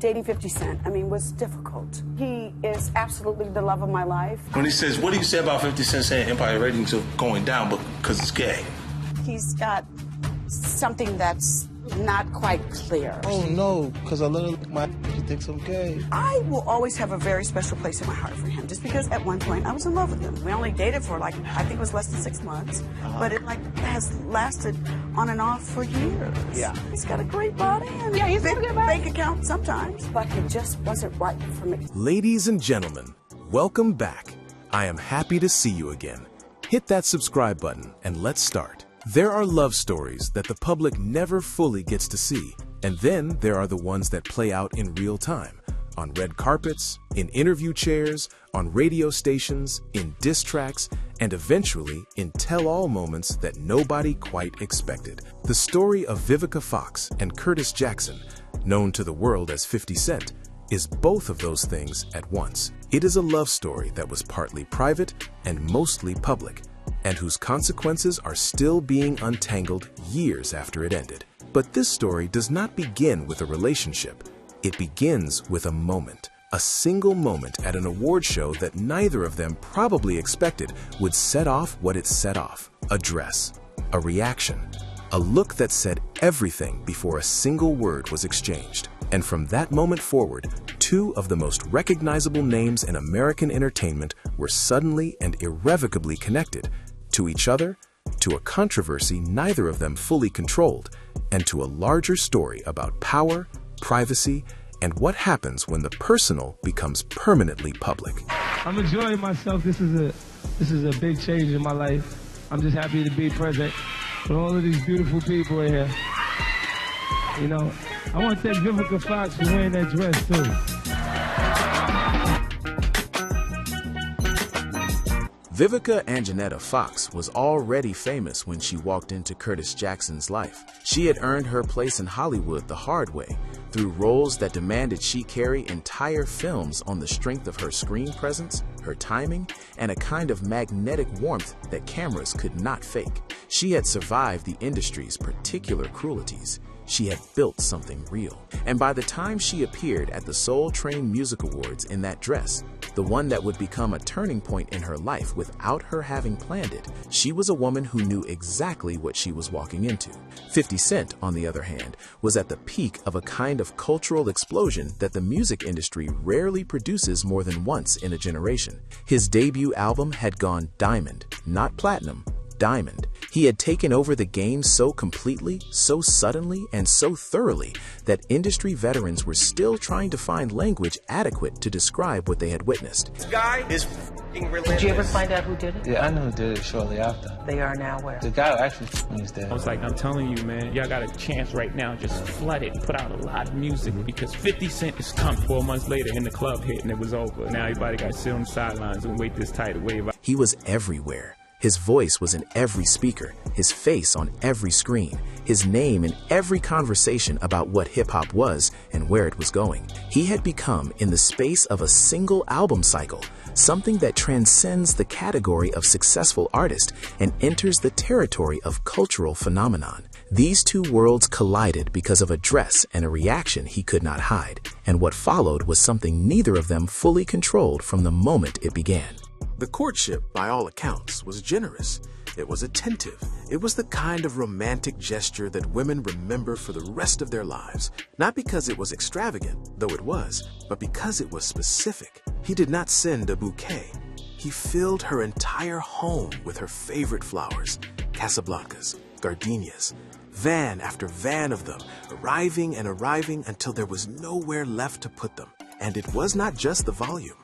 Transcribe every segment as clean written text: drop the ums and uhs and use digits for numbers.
Dating 50 Cent, was difficult. He is absolutely the love of my life. When he says, what do you say about 50 Cent saying Empire ratings are going down because it's gay? He's got something that's not quite clear. Oh no, because I literally he thinks I'm gay. I will always have a very special place in my heart for him, just because at one point I was in love with him. We only dated for I think it was less than 6 months, but it has lasted on and off for years. Yeah. He's got a great body and he's big got a good body. bank account sometimes, but it just wasn't right for me. Ladies and gentlemen, welcome back. I am happy to see you again. Hit that subscribe button and let's start. There are love stories that the public never fully gets to see, and then there are the ones that play out in real time, on red carpets, in interview chairs, on radio stations, in diss tracks, and eventually in tell-all moments that nobody quite expected. The story of Vivica Fox and Curtis Jackson, known to the world as 50 Cent, is both of those things at once. It is a love story that was partly private and mostly public, and whose consequences are still being untangled years after it ended. But this story does not begin with a relationship. It begins with a moment. A single moment at an award show that neither of them probably expected would set off what it set off. A dress, a reaction, a look that said everything before a single word was exchanged. And from that moment forward, two of the most recognizable names in American entertainment were suddenly and irrevocably connected to each other, to a controversy neither of them fully controlled, and to a larger story about power, privacy, and what happens when the personal becomes permanently public. I'm enjoying myself. This is a big change in my life. I'm just happy to be present with all of these beautiful people in here. You know, I want to thank Vivica Fox for wearing that dress too. Vivica Anjanetta Fox was already famous when she walked into Curtis Jackson's life. She had earned her place in Hollywood the hard way, through roles that demanded she carry entire films on the strength of her screen presence, her timing, and a kind of magnetic warmth that cameras could not fake. She had survived the industry's particular cruelties. She had built something real. And by the time she appeared at the Soul Train Music Awards in that dress, the one that would become a turning point in her life without her having planned it, she was a woman who knew exactly what she was walking into. 50 Cent, on the other hand, was at the peak of a kind of cultural explosion that the music industry rarely produces more than once in a generation. His debut album had gone diamond, not platinum, diamond. He had taken over the game so completely, so suddenly, and so thoroughly that industry veterans were still trying to find language adequate to describe what they had witnessed. This guy is f***ing relentless. Did you ever find out who did it? Yeah, I know who did it shortly after. They are now where? The guy who actually f***ing is dead. I was like, I'm telling you, man, y'all got a chance right now. Just flood it, put out a lot of music because 50 Cent is coming. 4 months later, and the club hit and it was over. Now everybody got to sit on the sidelines and wait this tidal wave. He was everywhere. His voice was in every speaker, his face on every screen, his name in every conversation about what hip-hop was and where it was going. He had become, in the space of a single album cycle, something that transcends the category of successful artist and enters the territory of cultural phenomenon. These two worlds collided because of a dress and a reaction he could not hide, and what followed was something neither of them fully controlled from the moment it began. The courtship, by all accounts, was generous. It was attentive. It was the kind of romantic gesture that women remember for the rest of their lives. Not because it was extravagant, though it was, but because it was specific. He did not send a bouquet. He filled her entire home with her favorite flowers, Casablancas, gardenias, van after van of them, arriving and arriving until there was nowhere left to put them. And it was not just the volume.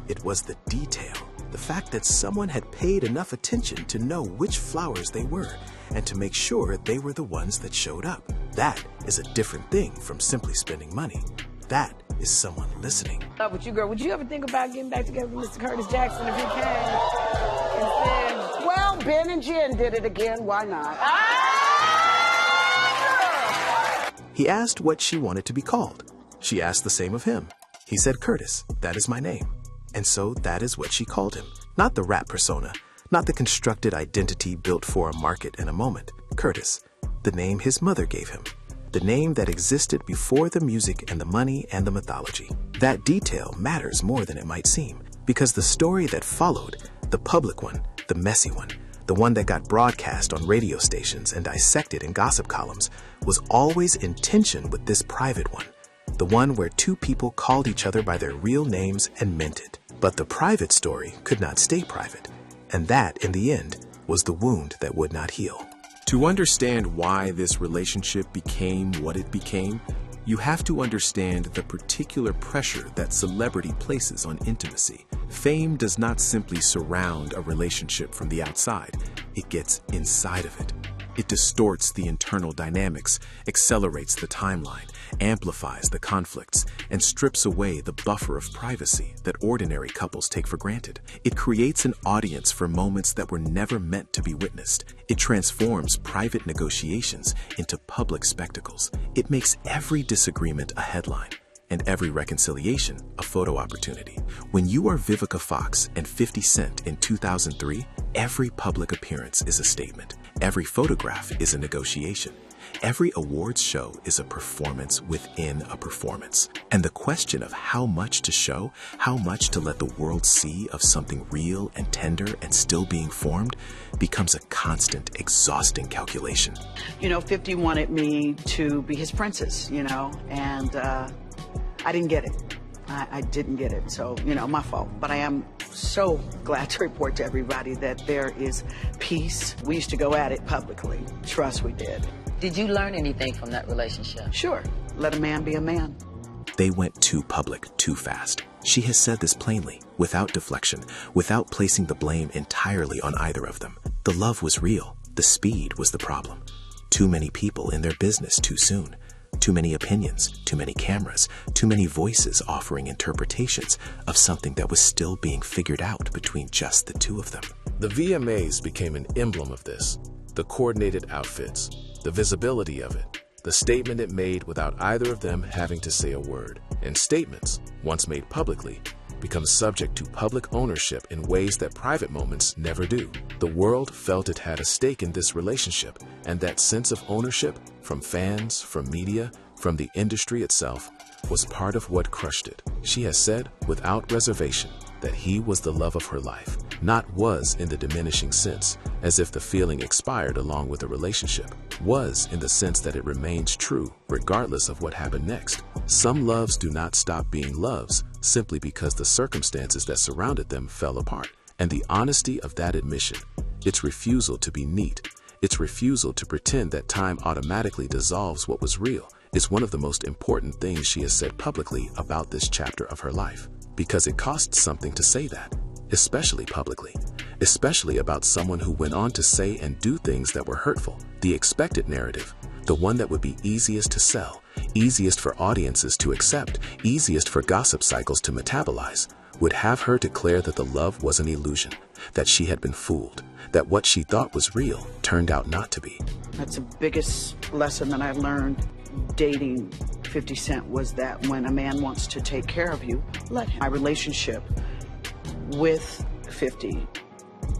It was the detail. The fact that someone had paid enough attention to know which flowers they were and to make sure they were the ones that showed up. That is a different thing from simply spending money. That is someone listening. With you, girl, would you ever think about getting back together with Mr. Curtis Jackson if he came and said, Well, Ben and Jen did it again, why not? He asked what she wanted to be called. She asked the same of him. He said, Curtis, that is my name. And so that is what she called him. Not the rap persona, not the constructed identity built for a market and a moment. Curtis, the name his mother gave him. the name that existed before the music and the money and the mythology. That detail matters more than it might seem, because the story that followed, the public one, the messy one, the one that got broadcast on radio stations and dissected in gossip columns, was always in tension with this private one, the one where two people called each other by their real names and meant it. But the private story could not stay private, and that, in the end, was the wound that would not heal. To understand why this relationship became what it became, you have to understand the particular pressure that celebrity places on intimacy. Fame does not simply surround a relationship from the outside, it gets inside of it. It distorts the internal dynamics, accelerates the timeline, amplifies the conflicts, and strips away the buffer of privacy that ordinary couples take for granted. It creates an audience for moments that were never meant to be witnessed. It transforms private negotiations into public spectacles. It makes every disagreement a headline and every reconciliation a photo opportunity. When you are Vivica Fox and 50 Cent in 2003, every public appearance is a statement. Every photograph is a negotiation. Every awards show is a performance within a performance. And the question of how much to show, how much to let the world see of something real and tender and still being formed, becomes a constant, exhausting calculation. 50 wanted me to be his princess, and I didn't get it. I didn't get it, so, my fault. But I am so glad to report to everybody that there is peace. We used to go at it publicly. Trust we did. Did you learn anything from that relationship? Sure. Let a man be a man. They went too public too fast. She has said this plainly, without deflection, without placing the blame entirely on either of them. The love was real. The speed was the problem. Too many people in their business too soon. Too many opinions, too many cameras, too many voices offering interpretations of something that was still being figured out between just the two of them. The VMAs became an emblem of this. The coordinated outfits, the visibility of it, the statement it made without either of them having to say a word. And statements, once made publicly, become subject to public ownership in ways that private moments never do. The world felt it had a stake in this relationship, and that sense of ownership, from fans, from media, from the industry itself, was part of what crushed it. She has said, without reservation, that he was the love of her life. Not was in the diminishing sense, as if the feeling expired along with the relationship. Was in the sense that it remains true, regardless of what happened next. Some loves do not stop being loves, simply because the circumstances that surrounded them fell apart. And the honesty of that admission, its refusal to be neat, its refusal to pretend that time automatically dissolves what was real, is one of the most important things she has said publicly about this chapter of her life. Because it costs something to say that, especially publicly, especially about someone who went on to say and do things that were hurtful. The expected narrative, the one that would be easiest to sell, easiest for audiences to accept, easiest for gossip cycles to metabolize, would have her declare that the love was an illusion, that she had been fooled, that what she thought was real turned out not to be. That's the biggest lesson that I learned dating 50 Cent, was that when a man wants to take care of you, let him. My relationship with 50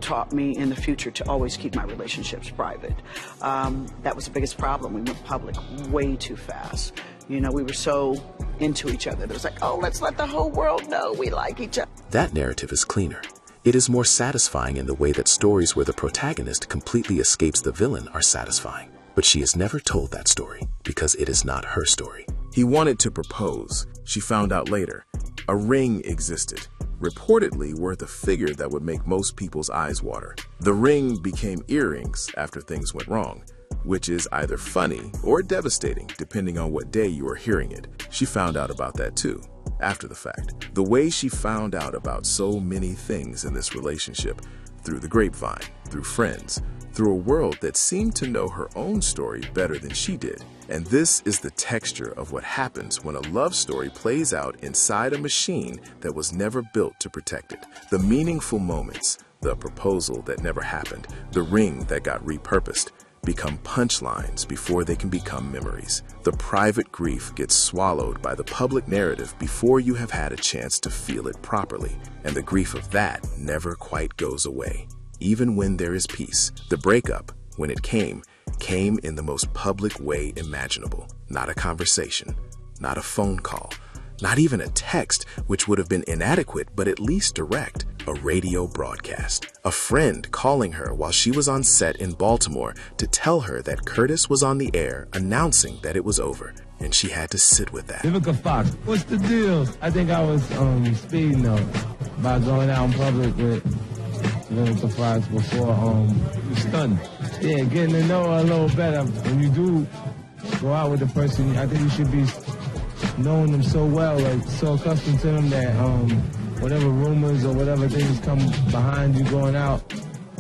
taught me in the future to always keep my relationships private. That was the biggest problem. We went public way too fast. We were so into each other. It was like, oh, let's let the whole world know we like each other. That narrative is cleaner. It is more satisfying in the way that stories where the protagonist completely escapes the villain are satisfying. But she has never told that story because it is not her story. He wanted to propose. She found out later. A ring existed, reportedly worth a figure that would make most people's eyes water. The ring became earrings after things went wrong, which is either funny or devastating depending on what day you are hearing it. She found out about that too, after the fact. The way she found out about so many things in this relationship, through the grapevine, through friends, through a world that seemed to know her own story better than she did. And this is the texture of what happens when a love story plays out inside a machine that was never built to protect it. The meaningful moments, the proposal that never happened, the ring that got repurposed, become punchlines before they can become memories. The private grief gets swallowed by the public narrative before you have had a chance to feel it properly. And the grief of that never quite goes away. Even when there is peace, the breakup, when it came came in the most public way imaginable. Not a conversation, not a phone call, not even a text, which would have been inadequate but at least direct. A radio broadcast. A friend calling her while she was on set in Baltimore to tell her that Curtis was on the air announcing that it was over, and she had to sit with that. Vivica Fox, what's the deal? I think I was speeding up by going out in public with Vivica Fox before stunned. Yeah, getting to know her a little better. When you do go out with a person, I think you should be knowing them so well, like so accustomed to them that whatever rumors or whatever things come behind you going out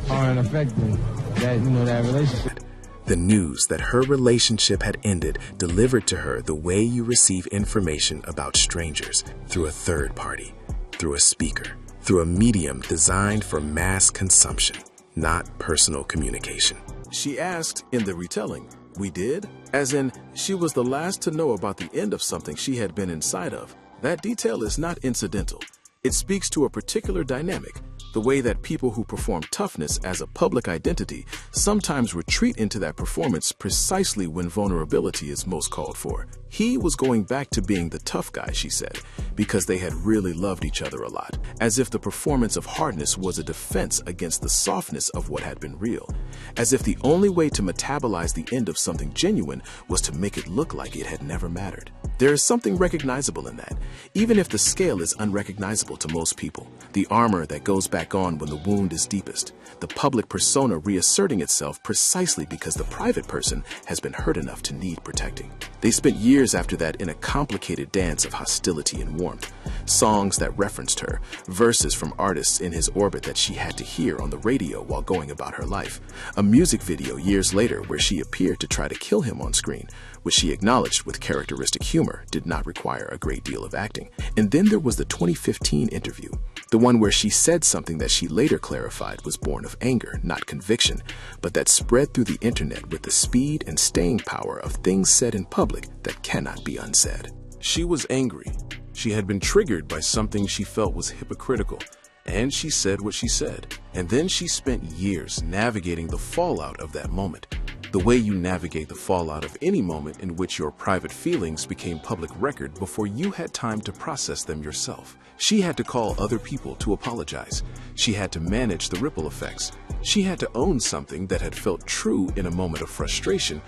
aren't affecting that, that relationship. The news that her relationship had ended delivered to her the way you receive information about strangers, through a third party, through a speaker, through a medium designed for mass consumption, not personal communication. She asked in the retelling, "We did?" As in, she was the last to know about the end of something she had been inside of. That detail is not incidental. It speaks to a particular dynamic, the way that people who perform toughness as a public identity sometimes retreat into that performance precisely when vulnerability is most called for. He was going back to being the tough guy, she said, because they had really loved each other a lot, as if the performance of hardness was a defense against the softness of what had been real, as if the only way to metabolize the end of something genuine was to make it look like it had never mattered. There is something recognizable in that, even if the scale is unrecognizable to most people. The armor that goes back on when the wound is deepest, the public persona reasserting itself precisely because the private person has been hurt enough to need protecting. They spent years after that in a complicated dance of hostility and warmth. Songs that referenced her, verses from artists in his orbit that she had to hear on the radio while going about her life. A music video years later where she appeared to try to kill him on screen, which she acknowledged with characteristic humor did not require a great deal of acting. And then there was the 2015 interview, the one where she said something that she later clarified was born of anger, not conviction, but that spread through the internet with the speed and staying power of things said in public that cannot be unsaid. She was angry. She had been triggered by something she felt was hypocritical, and she said what she said. And then she spent years navigating the fallout of that moment, the way you navigate the fallout of any moment in which your private feelings became public record before you had time to process them yourself. She had to call other people to apologize. She had to manage the ripple effects. She had to own something that had felt true in a moment of frustration,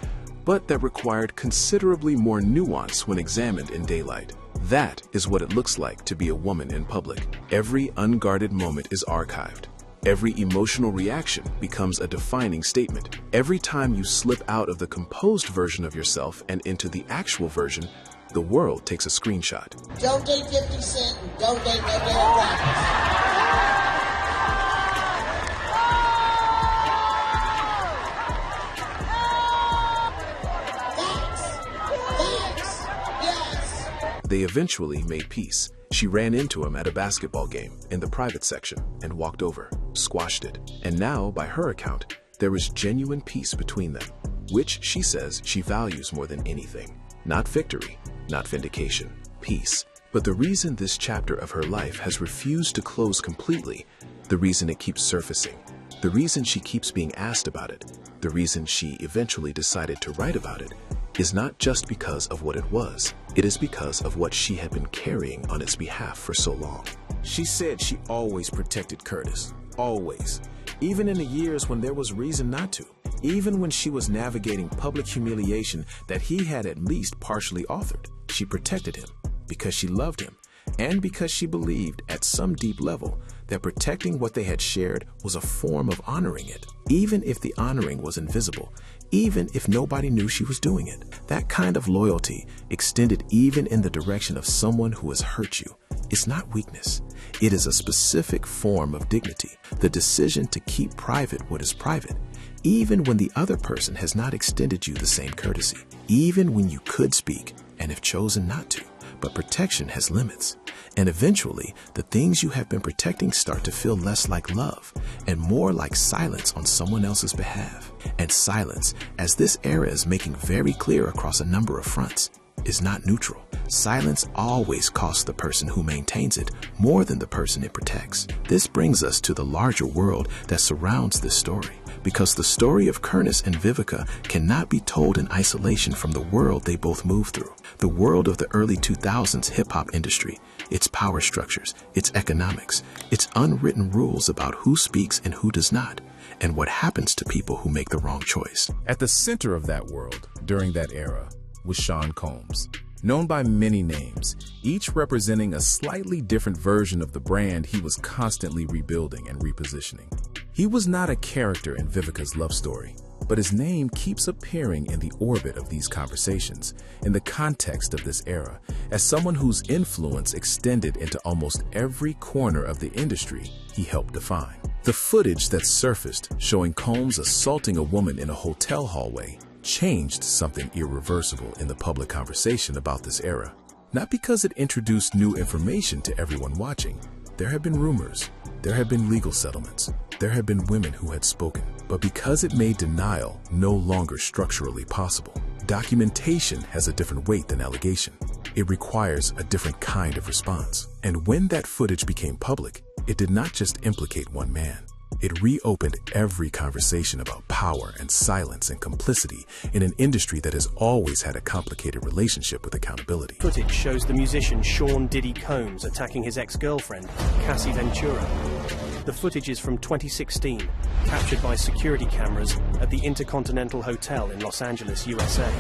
but that required considerably more nuance when examined in daylight. That is what it looks like to be a woman in public. Every unguarded moment is archived. Every emotional reaction becomes a defining statement. Every time you slip out of the composed version of yourself and into the actual version, the world takes a screenshot. Don't date 50 Cent and don't date no damn rappers. They eventually made peace. She ran into him at a basketball game in the private section and walked over, squashed it. And now, by her account, there is genuine peace between them, which she says she values more than anything. Not victory, not vindication, peace. But the reason this chapter of her life has refused to close completely, the reason it keeps surfacing, the reason she keeps being asked about it, the reason she eventually decided to write about it, is not just because of what it was. It is because of what she had been carrying on its behalf for so long. She said she always protected Curtis. Always. Even in the years when there was reason not to. Even when she was navigating public humiliation that he had at least partially authored. She protected him because she loved him and because she believed at some deep level that protecting what they had shared was a form of honoring it, even if the honoring was invisible, even if nobody knew she was doing it. That kind of loyalty, extended even in the direction of someone who has hurt you, is not weakness. It is a specific form of dignity, the decision to keep private what is private, even when the other person has not extended you the same courtesy, even when you could speak and have chosen not to. But protection has limits, and eventually the things you have been protecting start to feel less like love and more like silence on someone else's behalf. And silence, as this era is making very clear across a number of fronts, is not neutral. Silence always costs the person who maintains it more than the person it protects. This brings us to the larger world that surrounds this story. because the story of Curtis and Vivica cannot be told in isolation from the world they both moved through. The world of the early 2000s hip-hop industry, its power structures, its economics, its unwritten rules about who speaks and who does not, and what happens to people who make the wrong choice. At the center of that world, during that era, was Sean Combs. Known by many names, each representing a slightly different version of the brand he was constantly rebuilding and repositioning. He was not a character in Vivica's love story, but his name keeps appearing in the orbit of these conversations, in the context of this era, as someone whose influence extended into almost every corner of the industry he helped define. The footage that surfaced showing Combs assaulting a woman in a hotel hallway changed something irreversible in the public conversation about this era. Not because it introduced new information to everyone watching. There had been rumors, there had been legal settlements, there had been women who had spoken, but because it made denial no longer structurally possible. Documentation has a different weight than allegation. It requires a different kind of response. And when that footage became public, it did not just implicate one man. It reopened every conversation about power and silence and complicity in an industry that has always had a complicated relationship with accountability. Footage shows the musician Sean Diddy Combs attacking his ex-girlfriend, Cassie Ventura. The footage is from 2016, captured by security cameras at the Intercontinental Hotel in Los Angeles, USA.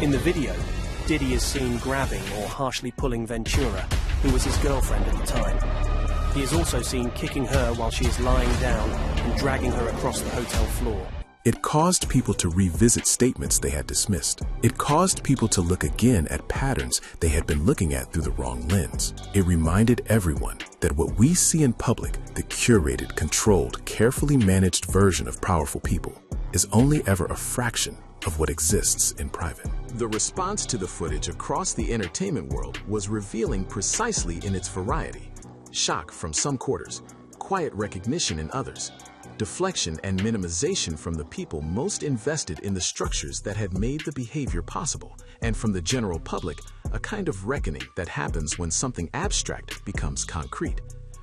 In the video, Diddy is seen grabbing or harshly pulling Ventura, who was his girlfriend at the time. He is also seen kicking her while she is lying down and dragging her across the hotel floor. It caused people to revisit statements they had dismissed. It caused people to look again at patterns they had been looking at through the wrong lens. It reminded everyone that what we see in public, the curated, controlled, carefully managed version of powerful people, is only ever a fraction of what exists in private. The response to the footage across the entertainment world was revealing precisely in its variety. Shock from some quarters, quiet recognition in others, deflection and minimization from the people most invested in the structures that had made the behavior possible, and from the general public, a kind of reckoning that happens when something abstract becomes concrete,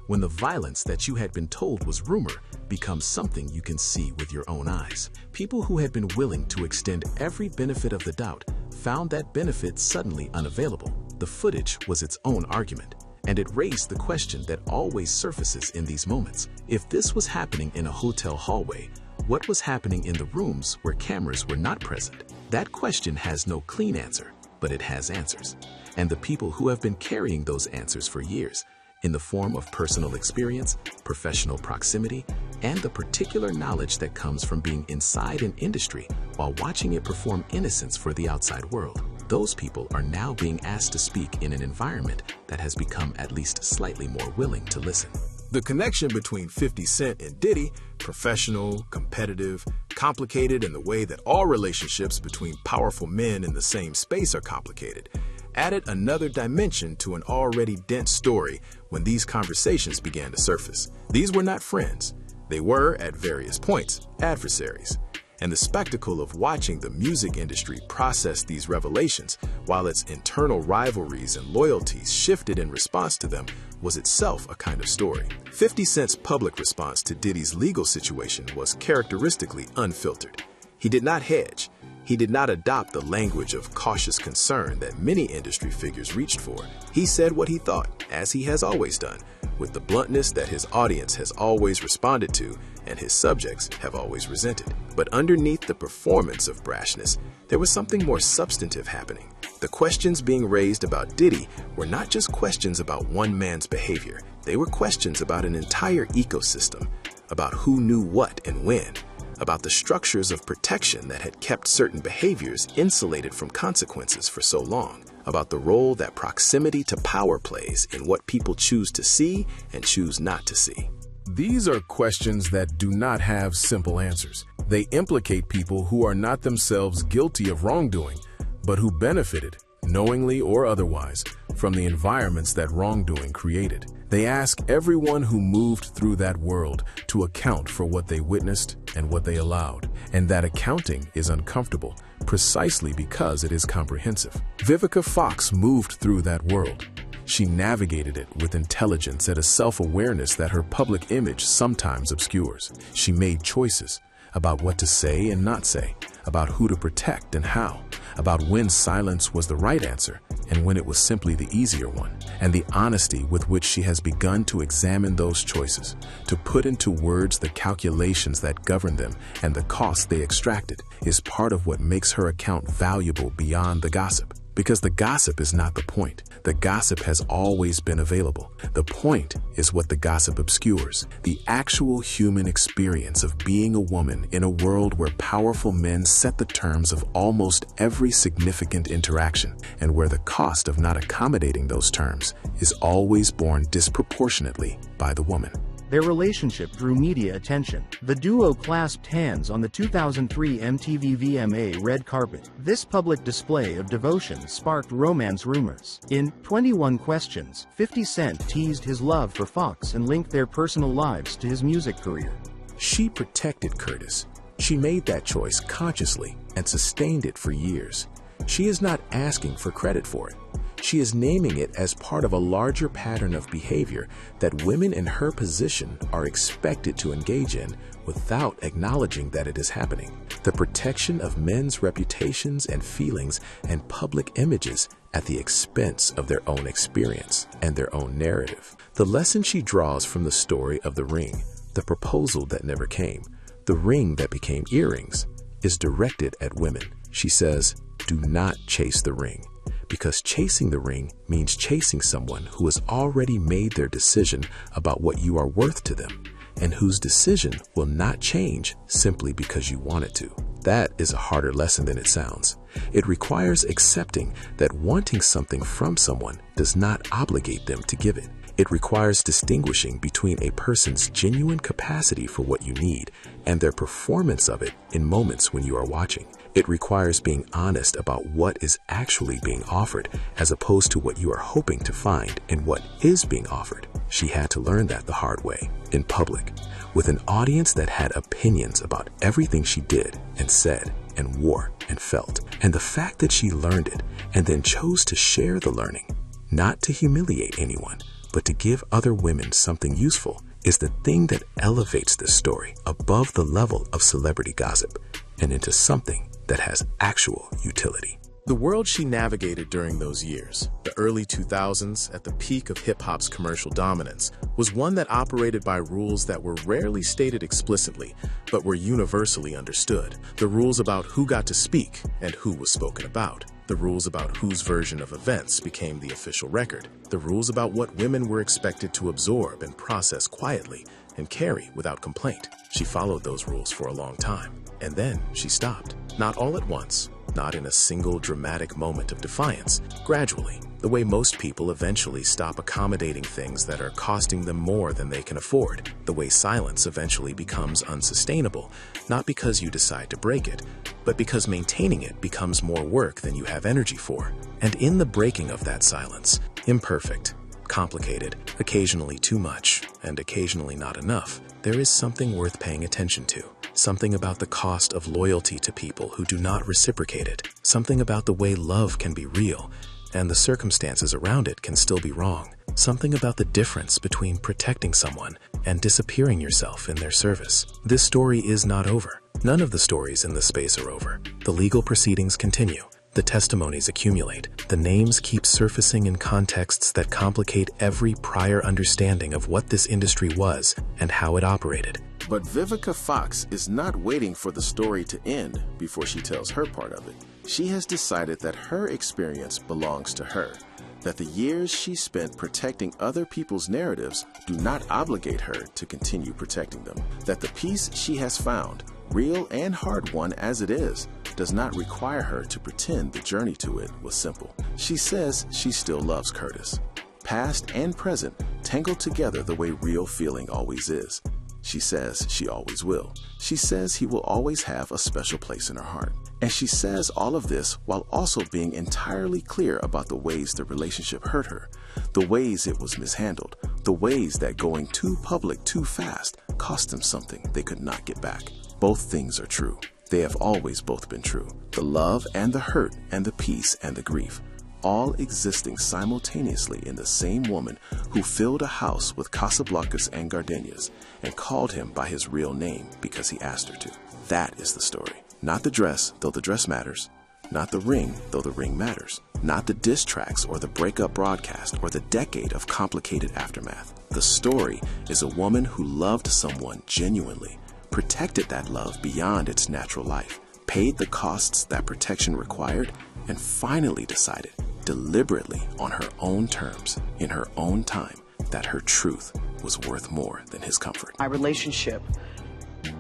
when the violence that you had been told was rumor becomes something you can see with your own eyes. People who had been willing to extend every benefit of the doubt found that benefit suddenly unavailable. The footage was its own argument. And it raised the question that always surfaces in these moments. If this was happening in a hotel hallway, what was happening in the rooms where cameras were not present? That question has no clean answer, but it has answers. And the people who have been carrying those answers for years, in the form of personal experience, professional proximity, and the particular knowledge that comes from being inside an industry while watching it perform innocence for the outside world. Those people are now being asked to speak in an environment that has become at least slightly more willing to listen. The connection between 50 Cent and Diddy, professional, competitive, complicated in the way that all relationships between powerful men in the same space are complicated, added another dimension to an already dense story when these conversations began to surface. These were not friends. They were, at various points, adversaries. And the spectacle of watching the music industry process these revelations while its internal rivalries and loyalties shifted in response to them was itself a kind of story. 50 Cent's public response to Diddy's legal situation was characteristically unfiltered. He did not hedge. He did not adopt the language of cautious concern that many industry figures reached for. He said what he thought, as he has always done, with the bluntness that his audience has always responded to and his subjects have always resented. But underneath the performance of brashness, there was something more substantive happening. The questions being raised about Diddy were not just questions about one man's behavior. They were questions about an entire ecosystem, about who knew what and when, about the structures of protection that had kept certain behaviors insulated from consequences for so long, about the role that proximity to power plays in what people choose to see and choose not to see. These are questions that do not have simple answers. They implicate people who are not themselves guilty of wrongdoing, but who benefited, knowingly or otherwise, from the environments that wrongdoing created. They ask everyone who moved through that world to account for what they witnessed and what they allowed. And that accounting is uncomfortable, precisely because it is comprehensive. Vivica Fox moved through that world. She navigated it with intelligence and a self-awareness that her public image sometimes obscures. She made choices about what to say and not say, about who to protect and how, about when silence was the right answer and when it was simply the easier one, and the honesty with which she has begun to examine those choices, to put into words the calculations that govern them and the costs they extracted, is part of what makes her account valuable beyond the gossip. Because the gossip is not the point. The gossip has always been available. The point is what the gossip obscures. The actual human experience of being a woman in a world where powerful men set the terms of almost every significant interaction, and where the cost of not accommodating those terms is always borne disproportionately by the woman. Their relationship drew media attention. The duo clasped hands on the 2003 MTV VMA red carpet. This public display of devotion sparked romance rumors. In 21 Questions, 50 Cent teased his love for Fox and linked their personal lives to his music career. She protected Curtis. She made that choice consciously and sustained it for years. She is not asking for credit for it. She is naming it as part of a larger pattern of behavior that women in her position are expected to engage in without acknowledging that it is happening. The protection of men's reputations and feelings and public images at the expense of their own experience and their own narrative. The lesson she draws from the story of the ring, the proposal that never came, the ring that became earrings, is directed at women. She says, do not chase the ring. Because chasing the ring means chasing someone who has already made their decision about what you are worth to them, and whose decision will not change simply because you want it to. That is a harder lesson than it sounds. It requires accepting that wanting something from someone does not obligate them to give it. It requires distinguishing between a person's genuine capacity for what you need and their performance of it in moments when you are watching. It requires being honest about what is actually being offered as opposed to what you are hoping to find in what is being offered. She had to learn that the hard way, in public, with an audience that had opinions about everything she did and said and wore and felt. And the fact that she learned it and then chose to share the learning, not to humiliate anyone, but to give other women something useful, is the thing that elevates this story above the level of celebrity gossip and into something that has actual utility. The world she navigated during those years, the early 2000s at the peak of hip-hop's commercial dominance, was one that operated by rules that were rarely stated explicitly, but were universally understood. The rules about who got to speak and who was spoken about. The rules about whose version of events became the official record. The rules about what women were expected to absorb and process quietly and carry without complaint. She followed those rules for a long time, and then she stopped. Not all at once, not in a single dramatic moment of defiance. Gradually, the way most people eventually stop accommodating things that are costing them more than they can afford. The way silence eventually becomes unsustainable, not because you decide to break it, but because maintaining it becomes more work than you have energy for. And in the breaking of that silence, imperfect, complicated, occasionally too much, and occasionally not enough, there is something worth paying attention to. Something about the cost of loyalty to people who do not reciprocate it. Something about the way love can be real, and the circumstances around it can still be wrong. Something about the difference between protecting someone and disappearing yourself in their service. This story is not over. None of the stories in this space are over. The legal proceedings continue. The testimonies accumulate. The names keep surfacing in contexts that complicate every prior understanding of what this industry was and how it operated. But Vivica Fox is not waiting for the story to end before she tells her part of it. She has decided that her experience belongs to her, that the years she spent protecting other people's narratives do not obligate her to continue protecting them, that the peace she has found, real and hard-won as it is, does not require her to pretend the journey to it was simple. She says she still loves Curtis, past and present tangled together the way real feeling always is. She says she always will. She says he will always have a special place in her heart. And she says all of this while also being entirely clear about the ways the relationship hurt her, the ways it was mishandled, the ways that going too public too fast cost them something they could not get back. Both things are true. They have always both been true. The love and the hurt and the peace and the grief, all existing simultaneously in the same woman who filled a house with Casablancas and gardenias and called him by his real name because he asked her to. That is the story. Not the dress, though the dress matters. Not the ring, though the ring matters. Not the diss tracks or the breakup broadcast or the decade of complicated aftermath. The story is a woman who loved someone genuinely, protected that love beyond its natural life, paid the costs that protection required, and finally decided, deliberately on her own terms, in her own time, that her truth was worth more than his comfort. My relationship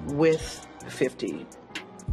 with 50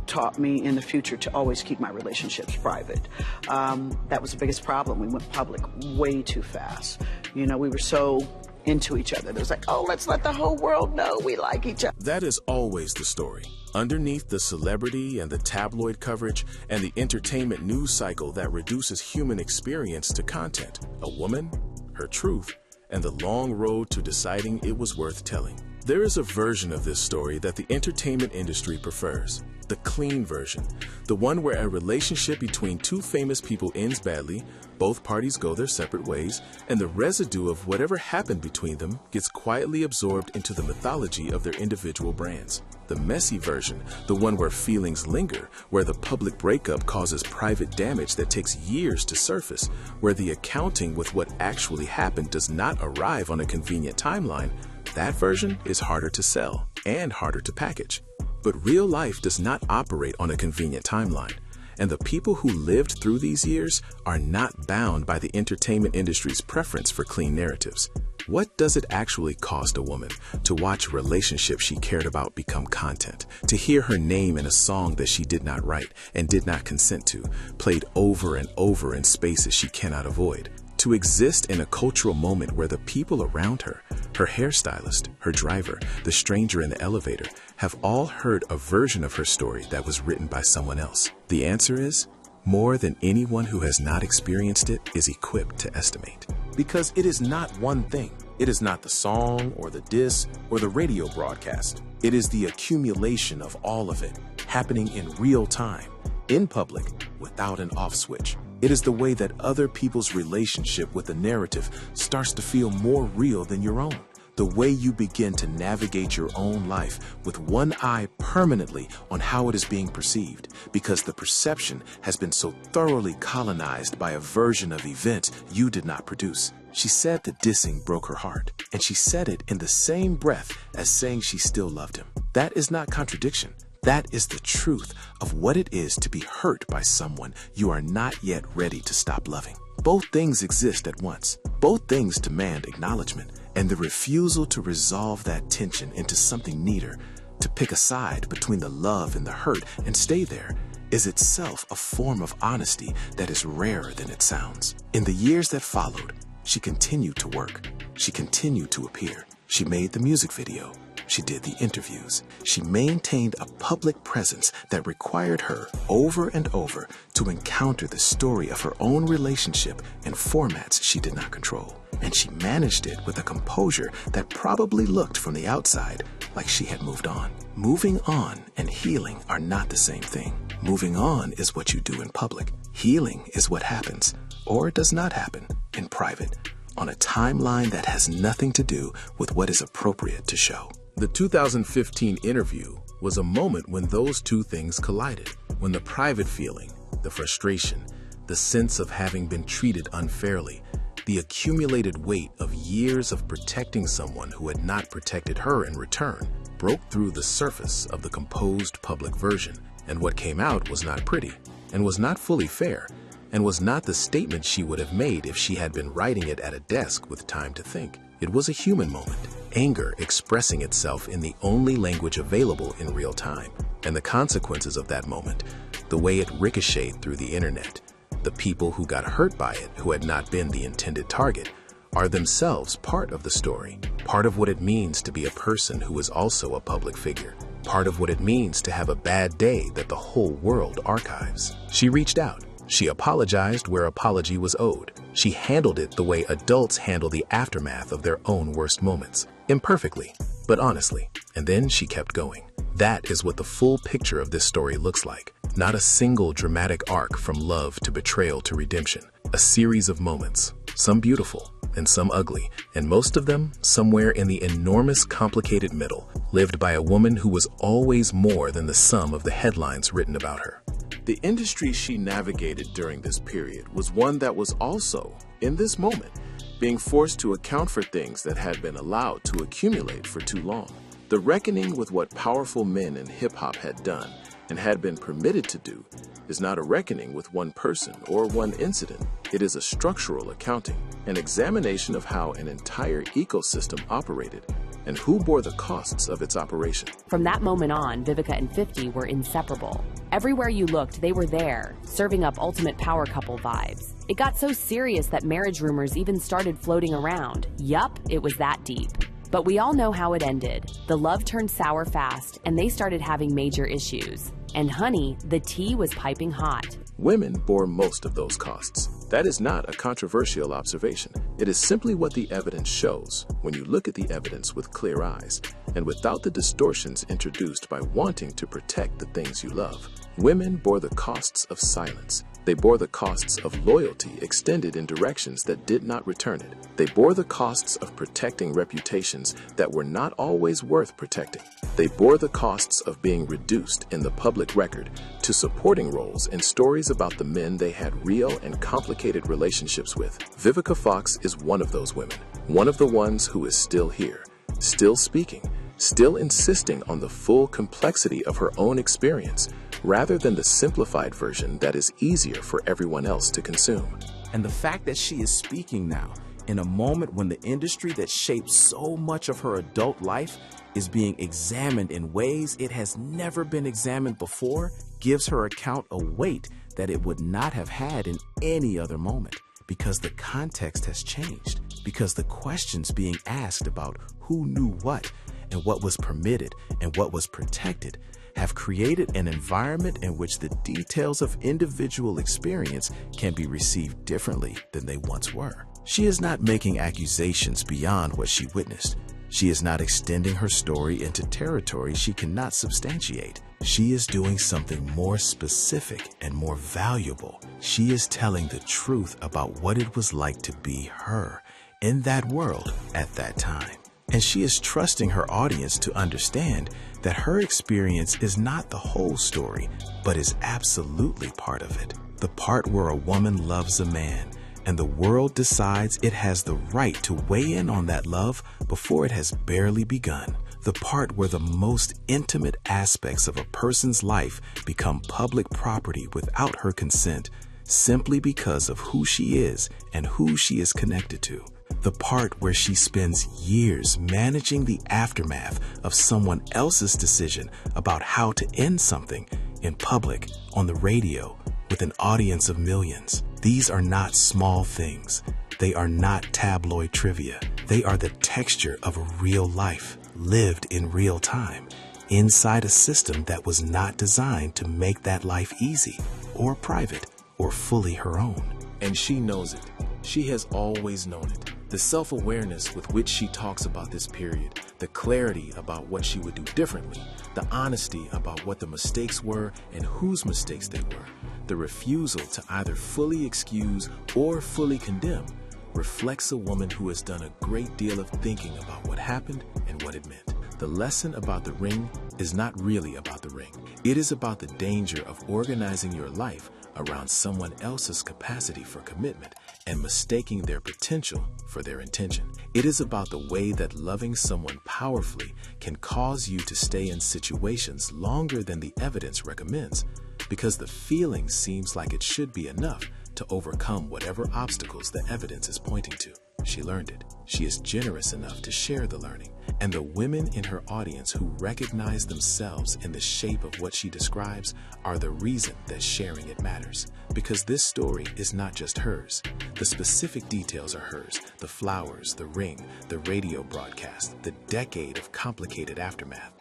taught me in the future to always keep my relationships private. That was the biggest problem. We went public way too fast. You know, we were so into each other. It was like, oh, let's let the whole world know we like each other. That is always the story. Underneath the celebrity and the tabloid coverage and the entertainment news cycle that reduces human experience to content, a woman, her truth, and the long road to deciding it was worth telling. There is a version of this story that the entertainment industry prefers. The clean version, the one where a relationship between two famous people ends badly, both parties go their separate ways, and the residue of whatever happened between them gets quietly absorbed into the mythology of their individual brands. The messy version, the one where feelings linger, where the public breakup causes private damage that takes years to surface, where the accounting with what actually happened does not arrive on a convenient timeline, that version is harder to sell and harder to package. But real life does not operate on a convenient timeline, and the people who lived through these years are not bound by the entertainment industry's preference for clean narratives. What does it actually cost a woman to watch a relationship she cared about become content, to hear her name in a song that she did not write and did not consent to, played over and over in spaces she cannot avoid? To exist in a cultural moment where the people around her, her hairstylist, her driver, the stranger in the elevator, have all heard a version of her story that was written by someone else? The answer is, more than anyone who has not experienced it is equipped to estimate. Because it is not one thing. It is not the song or the diss or the radio broadcast. It is the accumulation of all of it, happening in real time, in public, without an off switch. It is the way that other people's relationship with the narrative starts to feel more real than your own. The way you begin to navigate your own life with one eye permanently on how it is being perceived, because the perception has been so thoroughly colonized by a version of events you did not produce. She said the dissing broke her heart, and she said it in the same breath as saying she still loved him. That is not contradiction. That is the truth of what it is to be hurt by someone you are not yet ready to stop loving. Both things exist at once. Both things demand acknowledgement, and the refusal to resolve that tension into something neater, to pick a side between the love and the hurt and stay there, is itself a form of honesty that is rarer than it sounds. In the years that followed, she continued to work. She continued to appear. She made the music video. She did the interviews. She maintained a public presence that required her over and over to encounter the story of her own relationship in formats she did not control. And she managed it with a composure that probably looked from the outside like she had moved on. Moving on and healing are not the same thing. Moving on is what you do in public. Healing is what happens, or does not happen, in private, on a timeline that has nothing to do with what is appropriate to show. The 2015 interview was a moment when those two things collided, when the private feeling, the frustration, the sense of having been treated unfairly, the accumulated weight of years of protecting someone who had not protected her in return, broke through the surface of the composed public version, and what came out was not pretty, and was not fully fair, and was not the statement she would have made if she had been writing it at a desk with time to think. It was a human moment. Anger expressing itself in the only language available in real time, and the consequences of that moment, the way it ricocheted through the internet, the people who got hurt by it who had not been the intended target, are themselves part of the story, part of what it means to be a person who is also a public figure, part of what it means to have a bad day that the whole world archives. She reached out. She apologized where apology was owed. She handled it the way adults handle the aftermath of their own worst moments. Imperfectly, but honestly. And then she kept going. That is what the full picture of this story looks like. Not a single dramatic arc from love to betrayal to redemption. A series of moments, some beautiful and some ugly, and most of them somewhere in the enormous complicated middle, lived by a woman who was always more than the sum of the headlines written about her. The industry she navigated during this period was one that was also, in this moment, being forced to account for things that had been allowed to accumulate for too long. The reckoning with what powerful men in hip-hop had done and had been permitted to do is not a reckoning with one person or one incident. It is a structural accounting, an examination of how an entire ecosystem operated and who bore the costs of its operation. From that moment on, Vivica and 50 were inseparable. Everywhere you looked, they were there, serving up ultimate power couple vibes. It got so serious that marriage rumors even started floating around. Yup, it was that deep. But we all know how it ended. The love turned sour fast, and they started having major issues. And honey, the tea was piping hot. Women bore most of those costs. That is not a controversial observation. It is simply what the evidence shows when you look at the evidence with clear eyes and without the distortions introduced by wanting to protect the things you love. Women bore the costs of silence. They bore the costs of loyalty extended in directions that did not return it. They bore the costs of protecting reputations that were not always worth protecting. They bore the costs of being reduced in the public record to supporting roles in stories about the men they had real and complicated relationships with. Vivica Fox is one of those women, one of the ones who is still here, still speaking, still insisting on the full complexity of her own experience, rather than the simplified version that is easier for everyone else to consume. And the fact that she is speaking now, in a moment when the industry that shaped so much of her adult life is being examined in ways it has never been examined before, gives her account a weight that it would not have had in any other moment. Because the context has changed, because the questions being asked about who knew what and what was permitted and what was protected have created an environment in which the details of individual experience can be received differently than they once were. She is not making accusations beyond what she witnessed. She is not extending her story into territory she cannot substantiate. She is doing something more specific and more valuable. She is telling the truth about what it was like to be her in that world at that time. And she is trusting her audience to understand that her experience is not the whole story, but is absolutely part of it. The part where a woman loves a man, and the world decides it has the right to weigh in on that love before it has barely begun. The part where the most intimate aspects of a person's life become public property without her consent, simply because of who she is and who she is connected to. The part where she spends years managing the aftermath of someone else's decision about how to end something in public, on the radio, with an audience of millions. These are not small things. They are not tabloid trivia. They are the texture of a real life, lived in real time, inside a system that was not designed to make that life easy, or private, or fully her own. And she knows it. She has always known it. The self-awareness with which she talks about this period, the clarity about what she would do differently, the honesty about what the mistakes were and whose mistakes they were, the refusal to either fully excuse or fully condemn, reflects a woman who has done a great deal of thinking about what happened and what it meant. The lesson about the ring is not really about the ring. It is about the danger of organizing your life around someone else's capacity for commitment and mistaking their potential for their intention. It is about the way that loving someone powerfully can cause you to stay in situations longer than the evidence recommends, because the feeling seems like it should be enough to overcome whatever obstacles the evidence is pointing to. she learned it. She is generous enough to share the learning. And the women in her audience who recognize themselves in the shape of what she describes are the reason that sharing it matters. Because this story is not just hers. The specific details are hers. The flowers, the ring, the radio broadcast, the decade of complicated aftermath.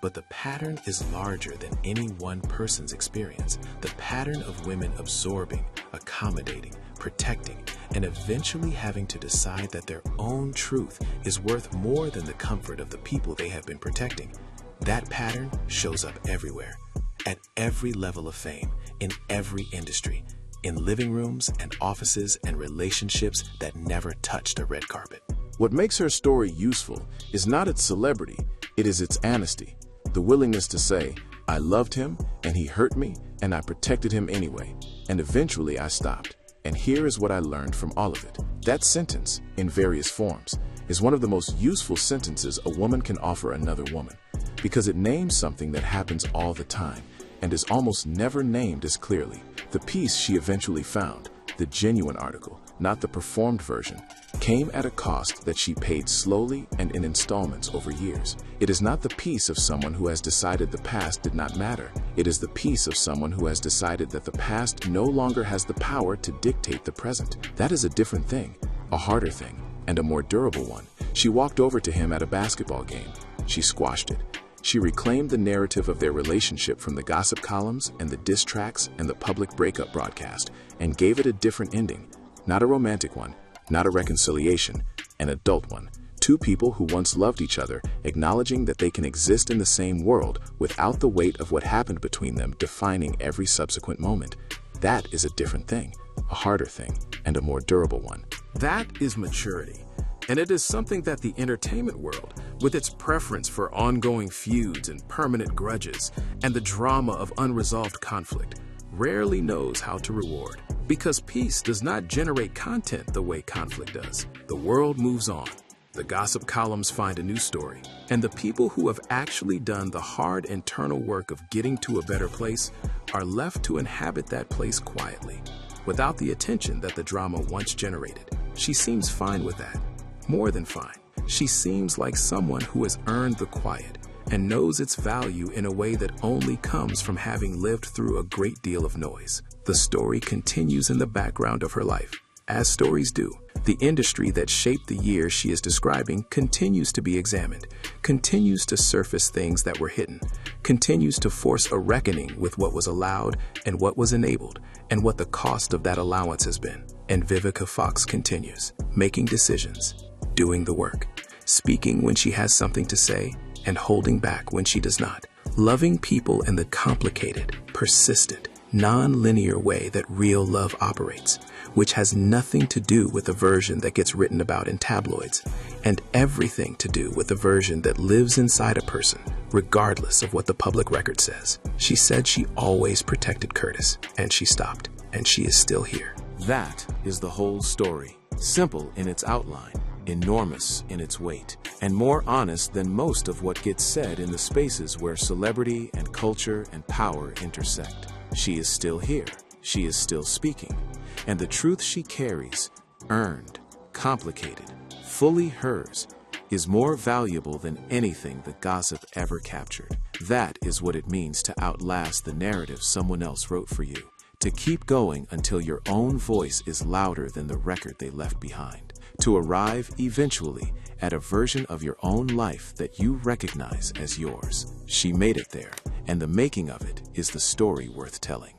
But the pattern is larger than any one person's experience. The pattern of women absorbing, accommodating, protecting, and eventually having to decide that their own truth is worth more than the comfort of the people they have been protecting. That pattern shows up everywhere, at every level of fame, in every industry, in living rooms and offices and relationships that never touched a red carpet. What makes her story useful is not its celebrity, it is its honesty. The willingness to say, I loved him and he hurt me and I protected him anyway. And eventually I stopped. And here is what I learned from all of it. That sentence, in various forms, is one of the most useful sentences a woman can offer another woman, because it names something that happens all the time and is almost never named as clearly. The piece she eventually found, the genuine article, not the performed version, came at a cost that she paid slowly and in installments over years. It is not the piece of someone who has decided the past did not matter. It is the piece of someone who has decided that the past no longer has the power to dictate the present. That is a different thing, a harder thing, and a more durable one. She walked over to him at a basketball game. She squashed it. She reclaimed the narrative of their relationship from the gossip columns and the diss tracks and the public breakup broadcast and gave it a different ending. Not a romantic one, not a reconciliation, an adult one. Two people who once loved each other, acknowledging that they can exist in the same world without the weight of what happened between them defining every subsequent moment. That is a different thing, a harder thing, and a more durable one. That is maturity. And it is something that the entertainment world, with its preference for ongoing feuds and permanent grudges, and the drama of unresolved conflict, rarely knows how to reward. Because peace does not generate content the way conflict does. The world moves on. The gossip columns find a new story. And the people who have actually done the hard internal work of getting to a better place are left to inhabit that place quietly, without the attention that the drama once generated. She seems fine with that. More than fine. She seems like someone who has earned the quiet and knows its value in a way that only comes from having lived through a great deal of noise. The story continues in the background of her life, as stories do. The industry that shaped the years she is describing continues to be examined, continues to surface things that were hidden, continues to force a reckoning with what was allowed and what was enabled, and what the cost of that allowance has been. And Vivica Fox continues, making decisions, doing the work, speaking when she has something to say, and holding back when she does not. Loving people in the complicated, persistent, non-linear way that real love operates, which has nothing to do with the version that gets written about in tabloids, and everything to do with the version that lives inside a person, regardless of what the public record says. She said she always protected Curtis, and she stopped, and she is still here. That is the whole story. Simple in its outline, enormous in its weight, and more honest than most of what gets said in the spaces where celebrity and culture and power intersect. She is still here. She is still speaking. And the truth she carries, earned, complicated, fully hers, is more valuable than anything the gossip ever captured. That is what it means to outlast the narrative someone else wrote for you. To keep going until your own voice is louder than the record they left behind. To arrive, eventually, at a version of your own life that you recognize as yours. She made it there, and the making of it is the story worth telling.